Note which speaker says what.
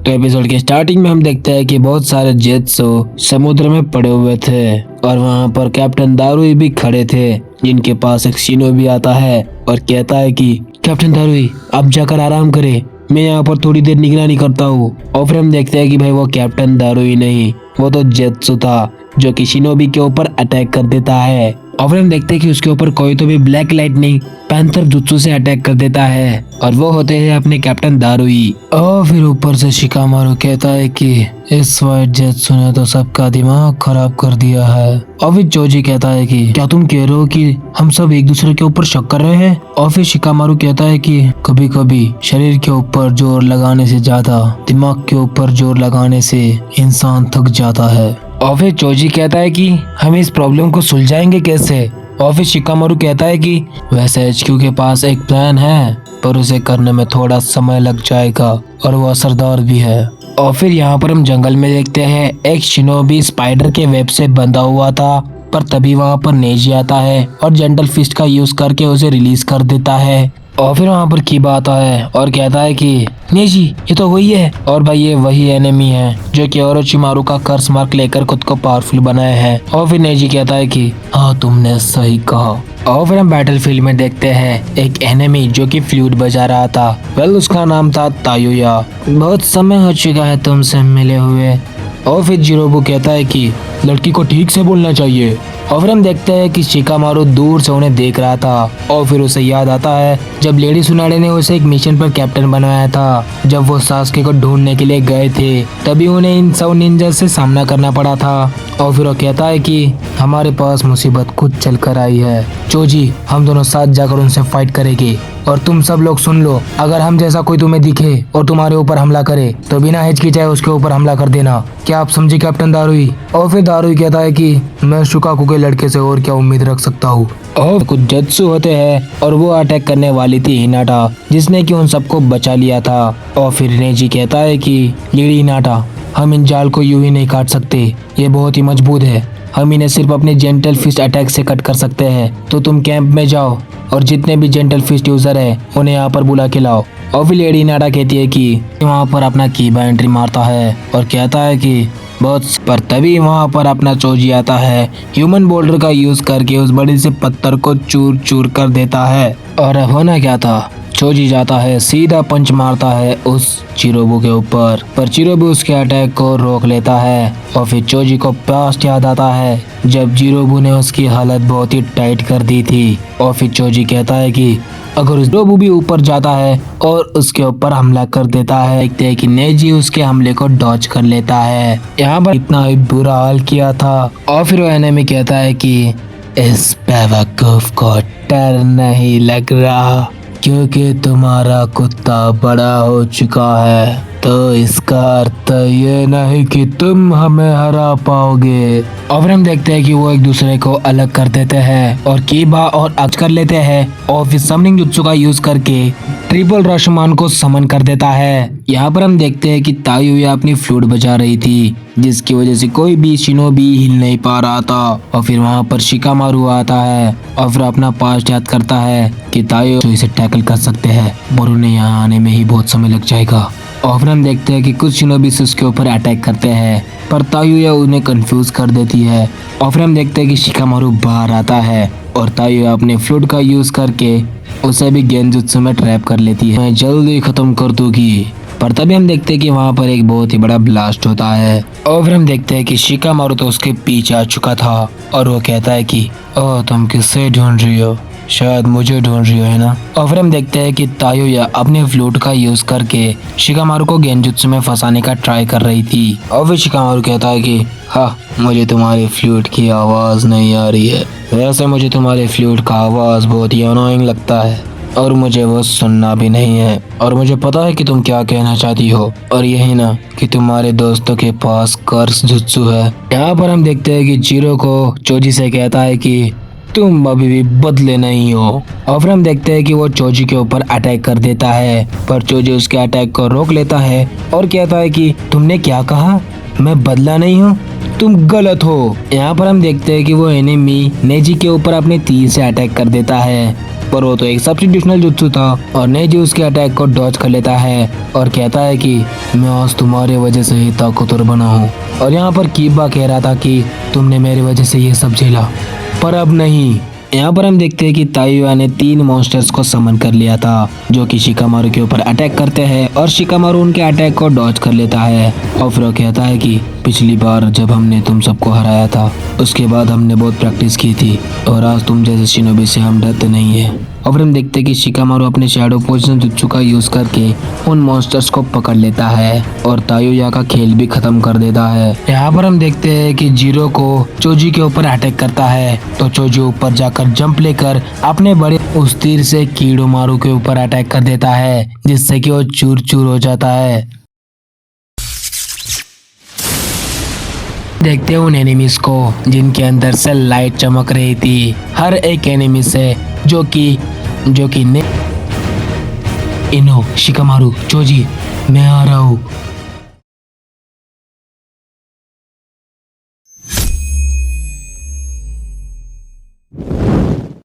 Speaker 1: तो एपिसोड के स्टार्टिंग में हम देखते हैं कि बहुत सारे जेट्सो समुद्र में पड़े हुए थे और वहाँ पर कैप्टन दारुई भी खड़े थे, जिनके पास एक शिनोबी आता है और कहता है कि कैप्टन दारुई आप जाकर आराम करें, मैं यहाँ पर थोड़ी देर निगरानी करता हूँ। और फिर हम देखते हैं कि भाई वो कैप्टन दारुई नहीं, वो तो जेत्सु था जो कि शिनोबी के ऊपर अटैक कर देता है। और फिर हम देखते हैं कि उसके ऊपर कोई तो भी ब्लैक लाइटनिंग पैंथर जुत्सु से अटैक कर देता है और वो होते हैं अपने कैप्टन दारुई। और फिर ऊपर से शिकामारू कहता है कि इस व्हाइट जेत्सु ने तो सबका दिमाग खराब कर दिया है। और फिर चोजी कहता है कि क्या तुम कह रहे हो कि हम सब एक दूसरे के ऊपर शक कर रहे हैं? और फिर शिकामारू कहता है कि कभी कभी शरीर के ऊपर जोर लगाने से ज्यादा दिमाग के ऊपर जोर लगाने से इंसान थक जाता है। और फिर चोजी कहता है कि हम इस प्रॉब्लम को सुलझाएंगे कैसे? और फिर शिकामारू कहता है कि वैसे एचक्यू के पास एक प्लान है, पर उसे करने में थोड़ा समय लग जाएगा और वो असरदार भी है। और फिर यहाँ पर हम जंगल में देखते हैं एक शिनोबी स्पाइडर के वेब से बंधा हुआ था, पर तभी वहाँ पर नेजी आता है और जेंटल फिस्ट का यूज करके उसे रिलीज कर देता है। और फिर वहाँ पर कीबा आता है और कहता है कि नेजी ये तो वही है, और भाई ये वही एनिमी है जो कि ओरोचिमारू का कर्स मार्क लेकर खुद को पावरफुल बनाया है। और फिर नेजी कहता है कि हाँ तुमने सही कहा। और फिर हम बैटलफील्ड में देखते हैं एक एनिमी जो कि फ्लूट बजा रहा था। उसका नाम था तायुया। बहुत समय हो चुका है तुमसे मिले हुए। और फिर जिरोबू कहता है कि लड़की को ठीक से बोलना चाहिए। और फिर हम देखते हैं कि शिकामारू दूर से उन्हें देख रहा था और फिर उसे याद आता है जब लेडी सुनाडे ने उसे एक मिशन पर कैप्टन बनाया था। जब वो सास्के को ढूंढने के लिए गए थे तभी उन्हें इन सब निंजा से सामना करना पड़ा था। और फिर वो कहता है कि हमारे पास मुसीबत खुद चल कर आई है चोजी, हम दोनों साथ जाकर उनसे फाइट करेंगे। और तुम सब लोग सुन लो, अगर हम जैसा कोई तुम्हें दिखे और तुम्हारे ऊपर हमला करे तो बिना हिचकिचाए उसके ऊपर हमला कर देना। क्या आप समझे कैप्टन दारुई? और फिर दारुई कहता है कि मैं शुकाकू के लड़के से और क्या उम्मीद रख सकता हूँ। और कुछ जेत्सु होते हैं और वो अटैक करने वाली थी हिनाटा, जिसने कि उन सबको बचा लिया था। और फिर नेजी कहता है कि लेडी हिनाटा, हम इन जाल को यूं ही नहीं काट सकते, ये बहुत ही मजबूत है, हम इन्हें सिर्फ अपने जेंटल फिस्ट अटैक से कट कर सकते हैं। तो तुम कैंप में जाओ और जितने भी जेंटल फिस्ट यूजर है उन्हें यहाँ पर बुला के लाओ। और फिर लेडी हिनाटा कहती है कि वहाँ पर अपना कीबा एंट्री मारता है और कहता है कि बहुत, पर तभी वहाँ पर अपना चोजी आता है, ह्यूमन बोल्डर का यूज करके उस बड़े से पत्थर को चूर चूर कर देता है। और अब होना क्या था, चोजी जाता है सीधा पंच मारता है उस चिरोबू के ऊपर, पर चिरोबू उसके अटैक को रोक लेता है। और फिर चोजी को पास्ट याद आता है जब चिरोबू ने उसकी हालत बहुत ही टाइट कर दी थी। और फिर चोजी कहता है कि अगर चिरोबू भी ऊपर जाता है और उसके ऊपर हमला कर देता है, देखते हैं कि नेजी उसके हमले को डॉज कर लेता है। यहाँ पर इतना बुरा हाल किया था। और फिर वो एनिमी कहता है कि इस बेवकूफ को डर नहीं लग रहा क्योंकि तुम्हारा कुत्ता बड़ा हो चुका है, तो इसका अर्थ ये नहीं कि तुम हमें हरा पाओगे। और फिर हम देखते हैं कि वो एक दूसरे को अलग कर देते हैं और कीबा और अच कर लेते हैं और फिर समनिंग जुत्सु का यूज करके ट्रिपल रशमान को समन कर देता है। यहाँ पर हम देखते हैं कि तायुया अपनी फ्लूट बजा रही थी, जिसकी वजह से कोई भी शिनोबी हिल नहीं पा रहा था। और फिर वहाँ पर शिकामारू आता है और फिर अपना पास्ट याद करता है कि तायुया इसे टैकल कर सकते हैं और उन्हें यहाँ आने में ही बहुत समय लग जाएगा। और फिर हम देखते हैं कि कुछ शिनोबी उसके ऊपर अटैक करते हैं, पर तायुया उन्हें कंफ्यूज कर देती है। और फिर हम देखते हैं कि शिकामारू बाहर आता है और तायुया अपने फ्लूट का यूज करके उसे भी गेंजुत्सु में ट्रैप कर लेती है, मैं जल्दी खत्म कर दूंगी। पर तभी हम देखते हैं कि वहाँ पर एक बहुत ही बड़ा ब्लास्ट होता है। और फिर हम देखते हैं कि शिकामारू तो उसके पीछे आ चुका था और वो कहता है कि ओह तुम किससे ढूंढ रही हो, शायद मुझे ढूंढ रही हो है ना। और फिर हम देखते हैं कि तायुया अपने फ्लूट का यूज करके शिकामारू को गेंजुत्सु में फंसाने का ट्राई कर रही थी। और फिर शिकामारू कहता है कि हाँ मुझे तुम्हारी फ्लूट की आवाज नहीं आ रही है, वैसे मुझे तुम्हारे फ्लूट का आवाज बहुत ही अनोइंग लगता है और मुझे वो सुनना भी नहीं है, और मुझे पता है कि तुम क्या कहना चाहती हो, और यही ना कि तुम्हारे दोस्तों के पास कर्स जुत्सु है। यहाँ पर हम देखते हैं कि जीरो को चोजी से कहता है कि तुम अभी भी बदले नहीं हो। और फिर हम देखते हैं कि वो चोजी के ऊपर अटैक कर देता है, पर चोजी उसके अटैक को रोक लेता है और कहता है कि तुमने क्या कहा, मैं बदला नहीं हूँ, तुम गलत हो। यहाँ पर हम देखते हैं कि वो एनिमी नेजी के ऊपर अपने तीर से अटैक कर देता है पर वो तो एक सब्स्टिट्यूशनल जुत्सु था और नेजी उसके अटैक को डॉज कर लेता है और कहता है कि मैं आज तुम्हारे वजह से ही ताकतवर बना हूँ। और यहाँ पर कीबा कह रहा था कि तुमने मेरी वजह से ये सब झेला, पर अब नहीं। यहाँ पर हम देखते हैं कि तायुया ने 3 मॉन्स्टर्स को समन कर लिया था जो कि शिकामारू के ऊपर अटैक करते हैं और शिकामारू उनके अटैक को डॉज कर लेता है। और फिर वो कहता है कि पिछली बार जब हमने तुम सबको हराया था उसके बाद हमने बहुत प्रैक्टिस की थी और आज तुम जैसे शिनोबी से हम डरते नहीं है। और फिर हम देखते हैं कि शिकामारू अपने शैडो पोजीशन जुत्सु का यूज करके उन मॉन्स्टर्स को पकड़ लेता है और तायुया का खेल भी खत्म कर देता है। यहाँ पर हम देखते हैं कि जीरो को चोजी के ऊपर अटैक करता है तो चोजी ऊपर जाकर जंप लेकर अपने बड़े उस तीर से कीड़ोमारू के ऊपर अटैक कर देता है जिससे कि वो चूर चूर हो जाता है। देखते हैं उन एनिमीज को जिनके अंदर से लाइट चमक रही थी, हर एक एनिमी से जो कि ने इनो शिकामारू चोजी मैं आ रहा हूँ